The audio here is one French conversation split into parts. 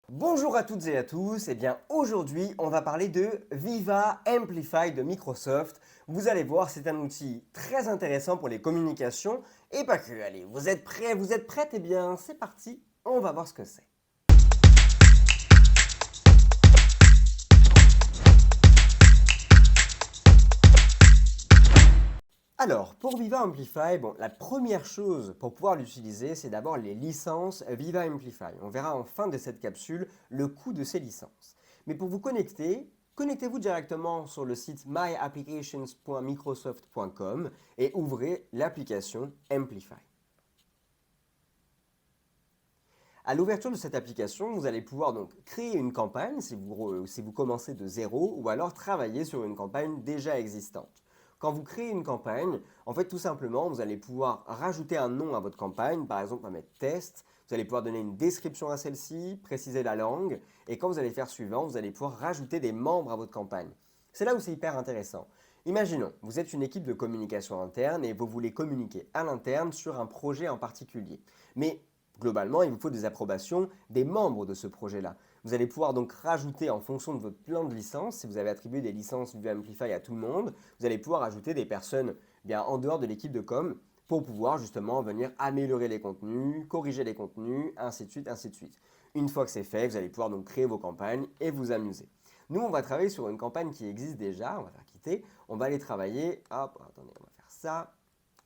Bonjour à toutes et à tous, et bien aujourd'hui on va parler de Viva Amplify de Microsoft. Vous allez voir, c'est un outil très intéressant pour les communications et pas que. Allez, vous êtes prêts, vous êtes prêtes? Eh bien c'est parti, on va voir ce que c'est. Alors, pour Viva Amplify, bon, la première chose pour pouvoir l'utiliser, c'est d'abord les licences Viva Amplify. On verra en fin de cette capsule le coût de ces licences. Mais pour vous connecter, connectez-vous directement sur le site myapplications.microsoft.com et ouvrez l'application Amplify. À l'ouverture de cette application, vous allez pouvoir donc créer une campagne si vous commencez de zéro ou alors travailler sur une campagne déjà existante. Quand vous créez une campagne, en fait tout simplement, vous allez pouvoir rajouter un nom à votre campagne, par exemple on va mettre test, vous allez pouvoir donner une description à celle-ci, préciser la langue, et quand vous allez faire suivant, vous allez pouvoir rajouter des membres à votre campagne. C'est là où c'est hyper intéressant. Imaginons, vous êtes une équipe de communication interne et vous voulez communiquer à l'interne sur un projet en particulier. Mais globalement, il vous faut des approbations des membres de ce projet-là. Vous allez pouvoir donc rajouter en fonction de votre plan de licence, si vous avez attribué des licences Viva Amplify à tout le monde, vous allez pouvoir ajouter des personnes bien en dehors de l'équipe de com pour pouvoir justement venir améliorer les contenus, corriger les contenus, ainsi de suite, ainsi de suite. Une fois que c'est fait, vous allez pouvoir donc créer vos campagnes et vous amuser. Nous, on va travailler sur une campagne qui existe déjà, on va faire quitter, on va aller travailler, hop, attendez, on va faire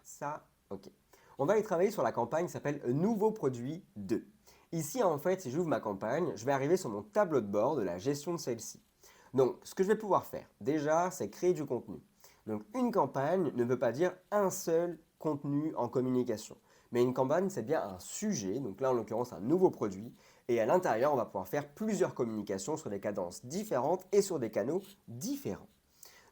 ça, ok. On va aller travailler sur la campagne qui s'appelle Nouveau produit 2. Ici, en fait, si j'ouvre ma campagne, je vais arriver sur mon tableau de bord de la gestion de celle-ci. Donc, ce que je vais pouvoir faire, déjà, c'est créer du contenu. Donc, une campagne ne veut pas dire un seul contenu en communication. Mais une campagne, c'est bien un sujet, donc là, en l'occurrence, un nouveau produit. Et à l'intérieur, on va pouvoir faire plusieurs communications sur des cadences différentes et sur des canaux différents.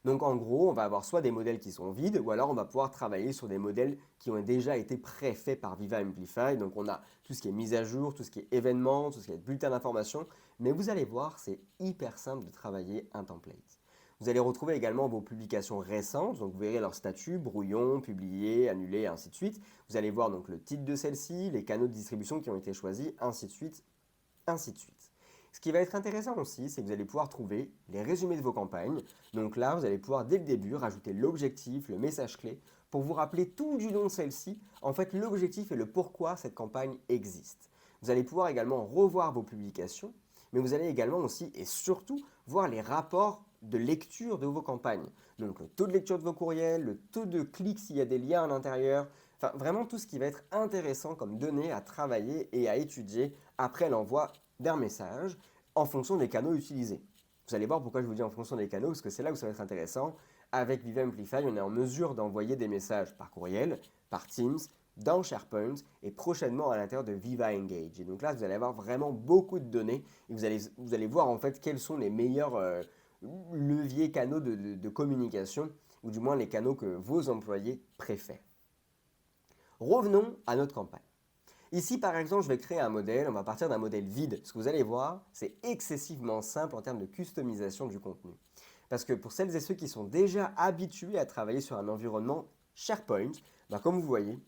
Donc en gros, on va avoir soit des modèles qui sont vides, ou alors on va pouvoir travailler sur des modèles qui ont déjà été préfaits par Viva Amplify. Donc on a tout ce qui est mise à jour, tout ce qui est événements, tout ce qui est bulletin d'information. Mais vous allez voir, c'est hyper simple de travailler un template. Vous allez retrouver également vos publications récentes, donc vous verrez leur statut, brouillon, publié, annulé, ainsi de suite. Vous allez voir donc le titre de celle-ci, les canaux de distribution qui ont été choisis, ainsi de suite, ainsi de suite. Ce qui va être intéressant aussi, c'est que vous allez pouvoir trouver les résumés de vos campagnes. Donc là, vous allez pouvoir dès le début rajouter l'objectif, le message clé, pour vous rappeler tout du long de celle-ci, en fait l'objectif et le pourquoi cette campagne existe. Vous allez pouvoir également revoir vos publications, mais vous allez également aussi et surtout voir les rapports de lecture de vos campagnes. Donc le taux de lecture de vos courriels, le taux de clics s'il y a des liens à l'intérieur, enfin vraiment tout ce qui va être intéressant comme données à travailler et à étudier après l'envoi d'un message en fonction des canaux utilisés. Vous allez voir pourquoi je vous dis en fonction des canaux, parce que c'est là où ça va être intéressant. Avec Viva Amplify, on est en mesure d'envoyer des messages par courriel, par Teams, dans SharePoint et prochainement à l'intérieur de Viva Engage. Et donc là, vous allez avoir vraiment beaucoup de données et vous allez voir en fait quels sont les meilleurs leviers, canaux de communication, ou du moins les canaux que vos employés préfèrent. Revenons à notre campagne. Ici, par exemple, je vais créer un modèle, on va partir d'un modèle vide. Ce que vous allez voir, c'est excessivement simple en termes de customisation du contenu. Parce que pour celles et ceux qui sont déjà habitués à travailler sur un environnement SharePoint, ben comme vous voyez,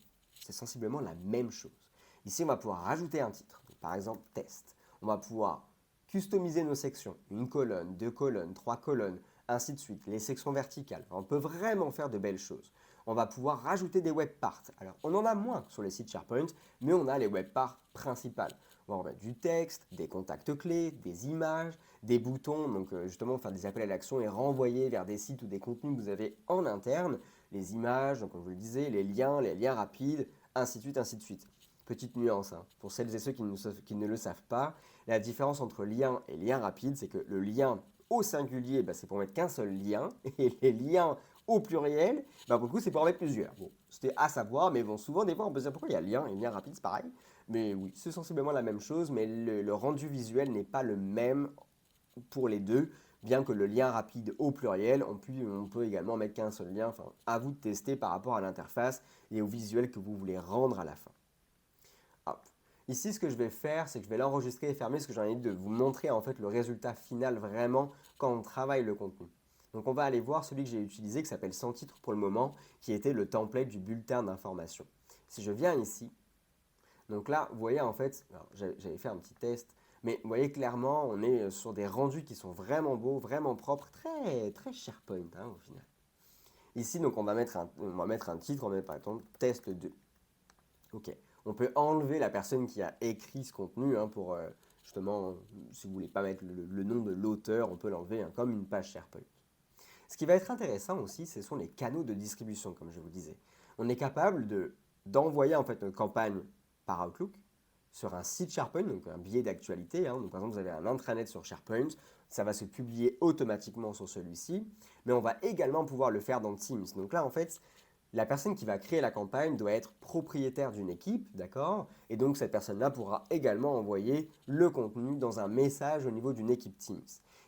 c'est sensiblement la même chose. Ici, on va pouvoir rajouter un titre, donc par exemple test. On va pouvoir customiser nos sections, une colonne, deux colonnes, trois colonnes, ainsi de suite, les sections verticales. On peut vraiment faire de belles choses. On va pouvoir rajouter des web parts. Alors, on en a moins sur les sites SharePoint, mais on a les web parts principales. On va remettre du texte, des contacts clés, des images, des boutons, donc justement faire des appels à l'action et renvoyer vers des sites ou des contenus que vous avez en interne, les images, donc comme je vous le disais, les liens rapides, ainsi de suite, ainsi de suite. Petite nuance, hein, pour celles et ceux qui ne le savent pas, la différence entre lien et lien rapide, c'est que le lien au singulier, bah, c'est pour mettre qu'un seul lien, et les liens au pluriel, bah, pour le coup, c'est pour en mettre plusieurs. Bon, c'était à savoir, mais bon, souvent, des fois, on peut se dire pourquoi il y a lien et lien rapide, c'est pareil. Mais oui, c'est sensiblement la même chose, mais le rendu visuel n'est pas le même pour les deux, bien que le lien rapide au pluriel, on peut également mettre qu'un seul lien. Enfin, à vous de tester par rapport à l'interface et au visuel que vous voulez rendre à la fin. Hop. Ici, ce que je vais faire, c'est que je vais l'enregistrer et fermer, parce que j'ai envie de vous montrer en fait le résultat final vraiment quand on travaille le contenu. Donc on va aller voir celui que j'ai utilisé qui s'appelle sans titre pour le moment, qui était le template du bulletin d'information. Si je viens ici, donc là, vous voyez en fait, j'avais fait un petit test. Mais vous voyez clairement, on est sur des rendus qui sont vraiment beaux, vraiment propres, très, très SharePoint hein, au final. Ici, donc, on va mettre un titre, on va mettre par exemple test 2. Ok. On peut enlever la personne qui a écrit ce contenu hein, pour justement, si vous ne voulez pas mettre le nom de l'auteur, on peut l'enlever hein, comme une page SharePoint. Ce qui va être intéressant aussi, ce sont les canaux de distribution, comme je vous disais. On est capable d'envoyer en fait notre campagne par Outlook sur un site SharePoint, donc un billet d'actualité. Hein. Donc, par exemple, vous avez un intranet sur SharePoint, ça va se publier automatiquement sur celui-ci, mais on va également pouvoir le faire dans Teams. Donc là, en fait, la personne qui va créer la campagne doit être propriétaire d'une équipe, d'accord? Et donc cette personne-là pourra également envoyer le contenu dans un message au niveau d'une équipe Teams.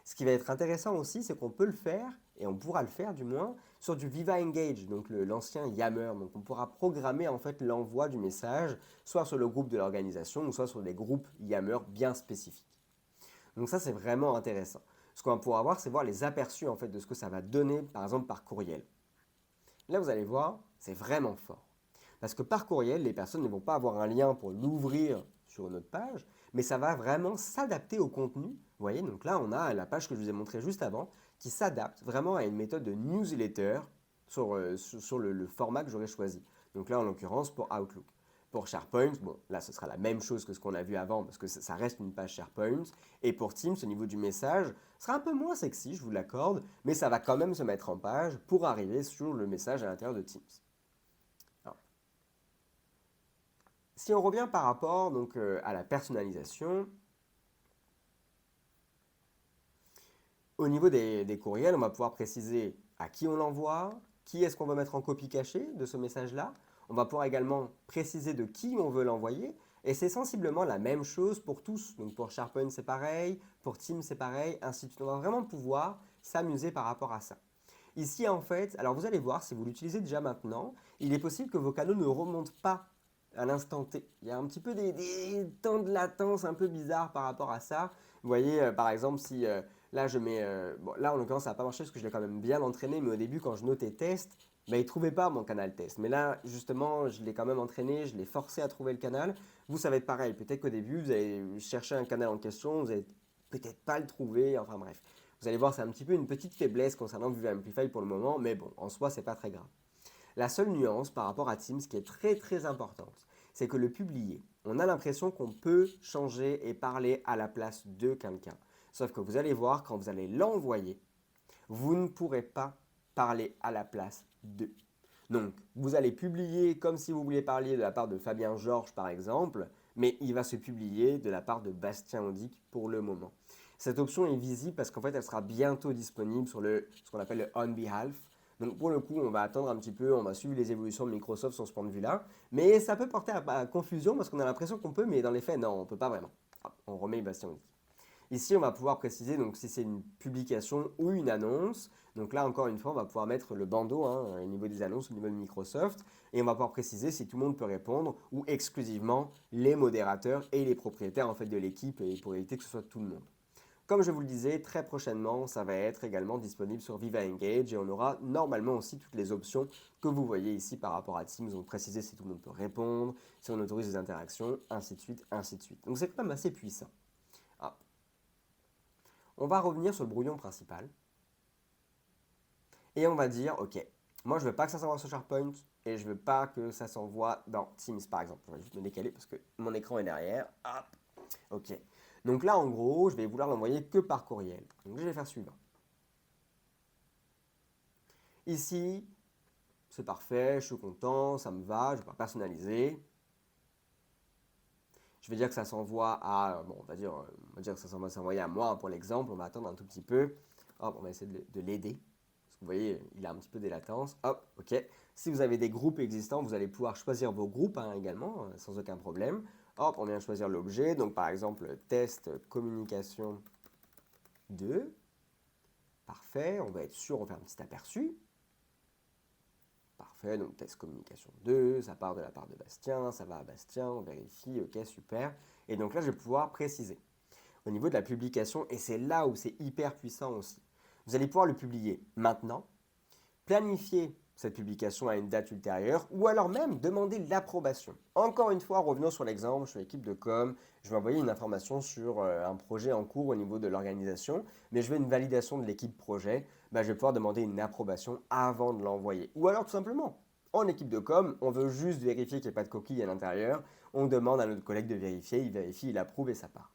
Ce qui va être intéressant aussi, c'est qu'on peut le faire, et on pourra le faire du moins, sur du Viva Engage, donc l'ancien Yammer. Donc on pourra programmer en fait l'envoi du message, soit sur le groupe de l'organisation, ou soit sur des groupes Yammer bien spécifiques. Donc ça, c'est vraiment intéressant. Ce qu'on va pouvoir voir, c'est voir les aperçus en fait de ce que ça va donner, par exemple par courriel. Là, vous allez voir, c'est vraiment fort. Parce que par courriel, les personnes ne vont pas avoir un lien pour l'ouvrir sur notre page, mais ça va vraiment s'adapter au contenu. Vous voyez, donc là, on a la page que je vous ai montrée juste avant, qui s'adapte vraiment à une méthode de newsletter sur le format que j'aurais choisi. Donc là, en l'occurrence, pour Outlook. Pour SharePoint, bon, là, ce sera la même chose que ce qu'on a vu avant, parce que ça reste une page SharePoint. Et pour Teams, au niveau du message, ce sera un peu moins sexy, je vous l'accorde, mais ça va quand même se mettre en page pour arriver sur le message à l'intérieur de Teams. Alors, si on revient par rapport donc, à la personnalisation, au niveau des courriels, on va pouvoir préciser à qui on l'envoie, qui est-ce qu'on va mettre en copie cachée de ce message-là. On va pouvoir également préciser de qui on veut l'envoyer. Et c'est sensiblement la même chose pour tous. Donc pour SharePoint, c'est pareil, pour Teams, c'est pareil, ainsi de suite. On va vraiment pouvoir s'amuser par rapport à ça. Ici, en fait, alors vous allez voir, si vous l'utilisez déjà maintenant, il est possible que vos canaux ne remontent pas à l'instant T. Il y a un petit peu des temps de latence un peu bizarres par rapport à ça. Vous voyez, par exemple, si là je mets, bon, là en l'occurrence ça n'a pas marché parce que je l'ai quand même bien entraîné, mais au début quand je notais test, ben, il ne trouvait pas mon canal test. Mais là, justement, je l'ai quand même entraîné, je l'ai forcé à trouver le canal. Vous, ça va être pareil. Peut-être qu'au début, vous allez chercher un canal en question, vous n'allez peut-être pas le trouver, enfin bref. Vous allez voir, c'est un petit peu une petite faiblesse concernant Viva Amplify pour le moment, mais bon, en soi, c'est pas très grave. La seule nuance par rapport à Teams qui est très très importante, c'est que le publier, on a l'impression qu'on peut changer et parler à la place de quelqu'un. Sauf que vous allez voir, quand vous allez l'envoyer, vous ne pourrez pas parler à la place de. Donc, vous allez publier comme si vous vouliez parler de la part de Fabien Georges, par exemple, mais il va se publier de la part de Bastien Audic pour le moment. Cette option est visible parce qu'en fait, elle sera bientôt disponible sur ce qu'on appelle le On Behalf. Donc, pour le coup, on va attendre un petit peu, on va suivre les évolutions de Microsoft sur ce point de vue-là. Mais ça peut porter à confusion parce qu'on a l'impression qu'on peut, mais dans les faits, non, on ne peut pas vraiment. Ah, on remet Bastien Audic. Ici, on va pouvoir préciser donc, si c'est une publication ou une annonce. Donc là, encore une fois, on va pouvoir mettre le bandeau hein, au niveau des annonces, au niveau de Microsoft. Et on va pouvoir préciser si tout le monde peut répondre ou exclusivement les modérateurs et les propriétaires en fait, de l'équipe et pour éviter que ce soit tout le monde. Comme je vous le disais, très prochainement, ça va être également disponible sur Viva Engage et on aura normalement aussi toutes les options que vous voyez ici par rapport à Teams. Donc préciser si tout le monde peut répondre, si on autorise les interactions, ainsi de suite, ainsi de suite. Donc c'est quand même assez puissant. Ah. On va revenir sur le brouillon principal. Et on va dire, ok, moi je veux pas que ça s'envoie sur SharePoint et je veux pas que ça s'envoie dans Teams par exemple. Je vais juste me décaler parce que mon écran est derrière. Hop, ok. Donc là en gros, je vais vouloir l'envoyer que par courriel. Donc je vais faire suivant. Ici, c'est parfait, je suis content, ça me va, je vais pouvoir personnaliser. Je vais dire que ça s'envoie à, bon, on va dire que ça va s'envoyer à moi pour l'exemple. On va attendre un tout petit peu. Hop, on va essayer de l'aider. Vous voyez, il a un petit peu des latences. Hop, ok. Si vous avez des groupes existants, vous allez pouvoir choisir vos groupes hein, également, sans aucun problème. Hop, on vient choisir l'objet. Donc, par exemple, test communication 2. Parfait. On va être sûr, on fait un petit aperçu. Parfait. Donc, test communication 2. Ça part de la part de Bastien. Ça va à Bastien. On vérifie. Ok, super. Et donc là, je vais pouvoir préciser. Au niveau de la publication, et c'est là où c'est hyper puissant aussi. Vous allez pouvoir le publier maintenant, planifier cette publication à une date ultérieure, ou alors même demander l'approbation. Encore une fois, revenons sur l'exemple, je suis l'équipe de com, je vais envoyer une information sur un projet en cours au niveau de l'organisation, mais je veux une validation de l'équipe projet, bah, je vais pouvoir demander une approbation avant de l'envoyer. Ou alors tout simplement, en équipe de com, on veut juste vérifier qu'il n'y a pas de coquille à l'intérieur, on demande à notre collègue de vérifier, il vérifie, il approuve et ça part.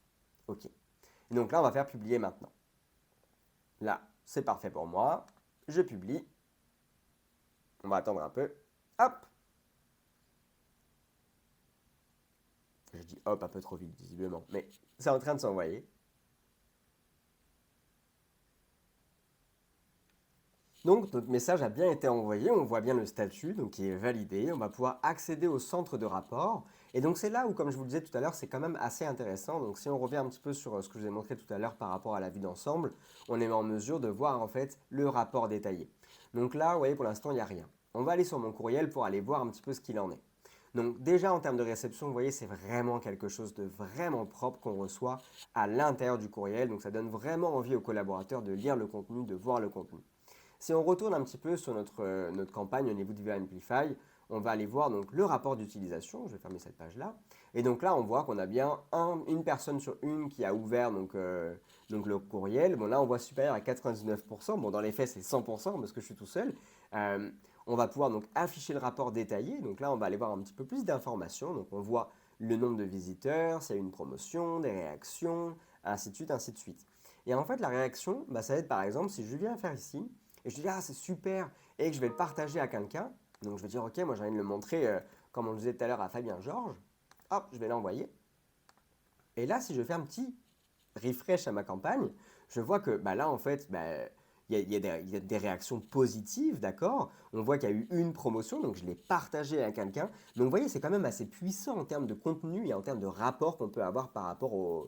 Ok. Et donc là, on va faire publier maintenant. Là, c'est parfait pour moi. Je publie. On va attendre un peu. Hop! Je dis hop un peu trop vite, visiblement. Mais c'est en train de s'envoyer. Donc, notre message a bien été envoyé. On voit bien le statut, donc qui est validé. On va pouvoir accéder au centre de rapport. Et donc, c'est là où, comme je vous le disais tout à l'heure, c'est quand même assez intéressant. Donc, si on revient un petit peu sur ce que je vous ai montré tout à l'heure par rapport à la vue d'ensemble, on est en mesure de voir en fait le rapport détaillé. Donc là, vous voyez, pour l'instant, il n'y a rien. On va aller sur mon courriel pour aller voir un petit peu ce qu'il en est. Donc déjà en termes de réception, vous voyez, c'est vraiment quelque chose de vraiment propre qu'on reçoit à l'intérieur du courriel. Donc ça donne vraiment envie aux collaborateurs de lire le contenu, de voir le contenu. Si on retourne un petit peu sur notre campagne au niveau de Viva Amplify, on va aller voir donc le rapport d'utilisation. Je vais fermer cette page-là. Et donc là, on voit qu'on a bien une personne sur une qui a ouvert donc le courriel. Bon, là, on voit supérieur à 99%. Bon, dans les faits, c'est 100% parce que je suis tout seul. Euh, on va pouvoir donc afficher le rapport détaillé. Donc là, on va aller voir un petit peu plus d'informations. Donc on voit le nombre de visiteurs, s'il y a eu une promotion, des réactions, ainsi de suite, ainsi de suite. Et en fait, la réaction, bah, ça va être par exemple, si je viens faire ici, et je dis, ah, c'est super, et que je vais le partager à quelqu'un, donc je vais dire, ok, moi j'ai envie de le montrer, comme on le disait tout à l'heure à Fabien Georges, hop, je vais l'envoyer. Et là, si je fais un petit refresh à ma campagne, je vois que bah, là, en fait, bah, il y a des réactions positives, d'accord. On voit qu'il y a eu une promotion, donc je l'ai partagé à quelqu'un. Donc vous voyez, c'est quand même assez puissant en termes de contenu et en termes de rapport qu'on peut avoir par rapport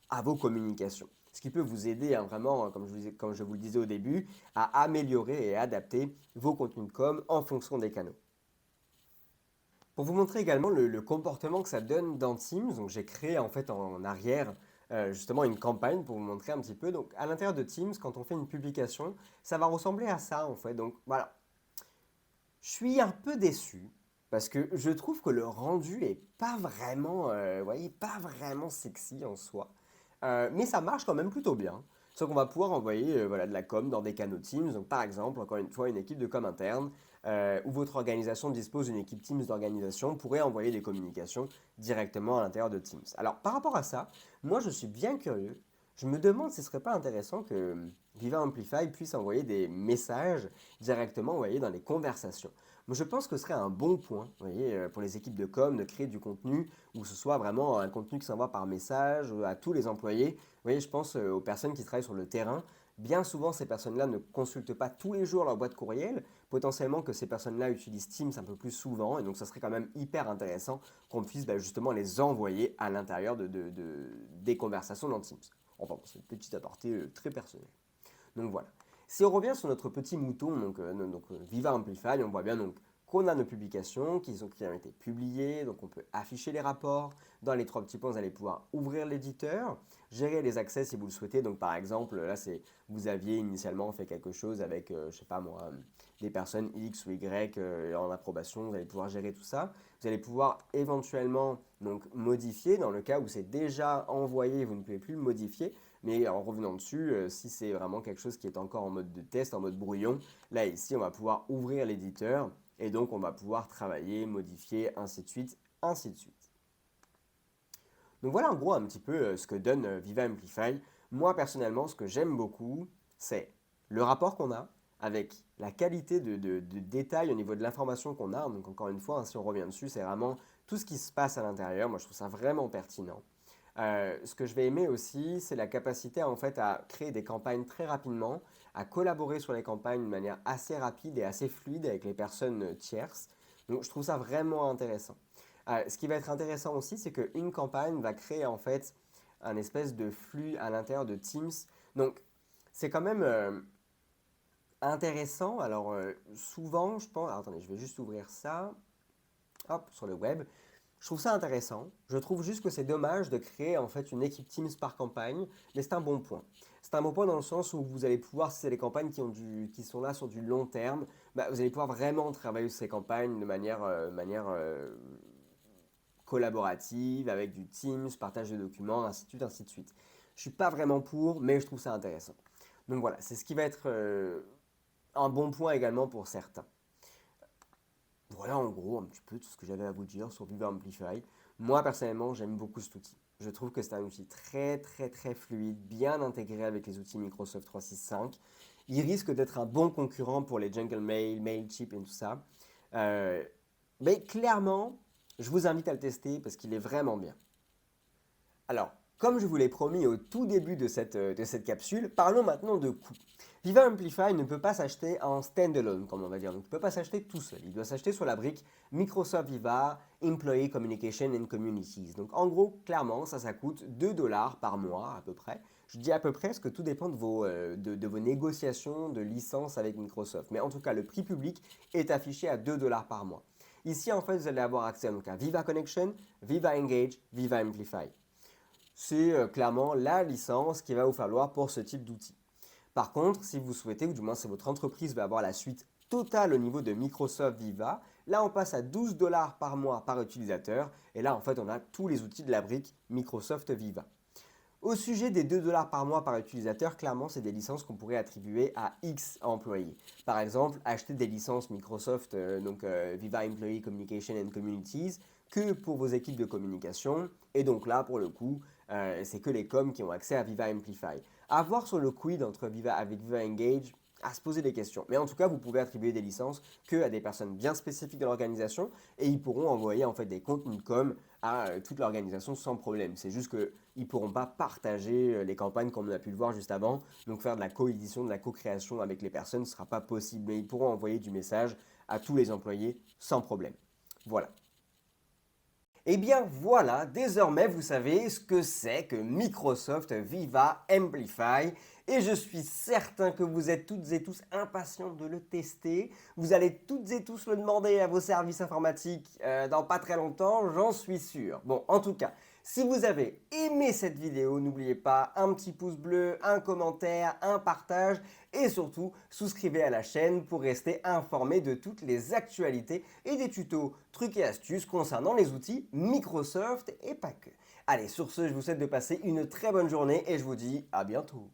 à vos communications. Ce qui peut vous aider hein, vraiment, comme je vous le disais au début, à améliorer et adapter vos contenus de com en fonction des canaux. Pour vous montrer également le comportement que ça donne dans Teams, donc j'ai créé en fait en arrière justement une campagne pour vous montrer un petit peu. Donc à l'intérieur de Teams, quand on fait une publication, ça va ressembler à ça en fait. Donc voilà, je suis un peu déçu parce que je trouve que le rendu est pas vraiment, vous voyez, pas vraiment sexy en soi. Mais ça marche quand même plutôt bien. Sauf qu'on va pouvoir envoyer voilà, de la com dans des canaux Teams. Donc par exemple, encore une fois, une équipe de com interne où votre organisation dispose d'une équipe Teams d'organisation pourrait envoyer des communications directement à l'intérieur de Teams. Alors par rapport à ça, moi je suis bien curieux. Je me demande si ce serait pas intéressant que Viva Amplify puisse envoyer des messages directement, vous voyez, dans les conversations. Moi, je pense que ce serait un bon point, vous voyez, pour les équipes de com, de créer du contenu où ce soit vraiment un contenu qui s'envoie par message à tous les employés. Vous voyez, je pense aux personnes qui travaillent sur le terrain. Bien souvent, ces personnes-là ne consultent pas tous les jours leur boîte courriel. Potentiellement que ces personnes-là utilisent Teams un peu plus souvent. Et donc, ça serait quand même hyper intéressant qu'on puisse bah, justement les envoyer à l'intérieur des conversations dans Teams. Enfin, c'est une petite aparté très personnelle. Donc voilà. Si on revient sur notre petit mouton, Viva Amplify, on voit bien donc qu'on a nos publications qui ont été publiées, donc on peut afficher les rapports. Dans les trois petits points, vous allez pouvoir ouvrir l'éditeur, gérer les accès si vous le souhaitez. Donc par exemple, là c'est vous aviez initialement fait quelque chose avec, je sais pas moi, des personnes X ou Y en approbation, vous allez pouvoir gérer tout ça. Vous allez pouvoir éventuellement donc modifier dans le cas où c'est déjà envoyé, vous ne pouvez plus le modifier. Mais en revenant dessus, si c'est vraiment quelque chose qui est encore en mode de test, en mode brouillon, là ici on va pouvoir ouvrir l'éditeur et donc on va pouvoir travailler, modifier, ainsi de suite, ainsi de suite. Donc voilà en gros un petit peu ce que donne Viva Amplify. Moi personnellement, ce que j'aime beaucoup, c'est le rapport qu'on a avec la qualité de détail au niveau de l'information qu'on a. Donc encore une fois, hein, si on revient dessus, c'est vraiment tout ce qui se passe à l'intérieur. Moi je trouve ça vraiment pertinent. Ce que je vais aimer aussi, c'est la capacité en fait à créer des campagnes très rapidement, à collaborer sur les campagnes de manière assez rapide et assez fluide avec les personnes tierces. Donc je trouve ça vraiment intéressant. Ce qui va être intéressant aussi, c'est qu'une campagne va créer en fait un espèce de flux à l'intérieur de Teams. Donc c'est quand même intéressant. Alors souvent, je pense... Alors, attendez, je vais juste ouvrir ça. Hop, sur le web. Je trouve ça intéressant. Je trouve juste que c'est dommage de créer en fait une équipe Teams par campagne, mais c'est un bon point. C'est un bon point dans le sens où vous allez pouvoir, si c'est des campagnes qui sont là sur du long terme, bah, vous allez pouvoir vraiment travailler sur ces campagnes de manière collaborative, avec du Teams, partage de documents, ainsi de suite, ainsi de suite. Je ne suis pas vraiment pour, mais je trouve ça intéressant. Donc voilà, c'est ce qui va être un bon point également pour certains. Voilà en gros un petit peu tout ce que j'avais à vous dire sur Viva Amplify. Moi personnellement j'aime beaucoup cet outil. Je trouve que c'est un outil très fluide, bien intégré avec les outils Microsoft 365. Il risque d'être un bon concurrent pour les Jungle Mail, Mailchimp et tout ça. Euh, mais clairement, je vous invite à le tester parce qu'il est vraiment bien. Alors, comme je vous l'ai promis au tout début de cette capsule, parlons maintenant de coûts. Viva Amplify ne peut pas s'acheter en standalone, comme on va dire. Donc, il ne peut pas s'acheter tout seul. Il doit s'acheter sur la brique Microsoft Viva Employee Communication and Communities. Donc, en gros, clairement, ça coûte 2 dollars par mois à peu près. Je dis à peu près parce que tout dépend de vos négociations de licence avec Microsoft. Mais en tout cas, le prix public est affiché à 2 dollars par mois. Ici, en fait, vous allez avoir accès donc, à Viva Connection, Viva Engage, Viva Amplify. C'est clairement la licence qu'il va vous falloir pour ce type d'outil. Par contre, si vous souhaitez, ou du moins si votre entreprise veut avoir la suite totale au niveau de Microsoft Viva, là on passe à 12 dollars par mois par utilisateur. Et là en fait on a tous les outils de la brique Microsoft Viva. Au sujet des 2 dollars par mois par utilisateur, clairement c'est des licences qu'on pourrait attribuer à X employés. Par exemple, acheter des licences Microsoft, Viva Employee Communication and Communities, que pour vos équipes de communication. Et donc là, pour le coup, c'est que les coms qui ont accès à Viva Amplify. À voir sur le quid entre Viva avec Viva Engage, à se poser des questions. Mais en tout cas, vous pouvez attribuer des licences que à des personnes bien spécifiques de l'organisation et ils pourront envoyer en fait des contenus de com à toute l'organisation sans problème. C'est juste qu'ils ne pourront pas partager les campagnes comme on a pu le voir juste avant. Donc faire de la co-édition, de la co-création avec les personnes ne sera pas possible. Mais ils pourront envoyer du message à tous les employés sans problème. Voilà. Et bien voilà, désormais vous savez ce que c'est que Microsoft Viva Amplify et je suis certain que vous êtes toutes et tous impatients de le tester. Vous allez toutes et tous le demander à vos services informatiques dans pas très longtemps, j'en suis sûr. Bon, en tout cas, si vous avez aimé cette vidéo, n'oubliez pas un petit pouce bleu, un commentaire, un partage et surtout souscrivez à la chaîne pour rester informé de toutes les actualités et des tutos, trucs et astuces concernant les outils Microsoft et pas que. Allez, sur ce, je vous souhaite de passer une très bonne journée et je vous dis à bientôt.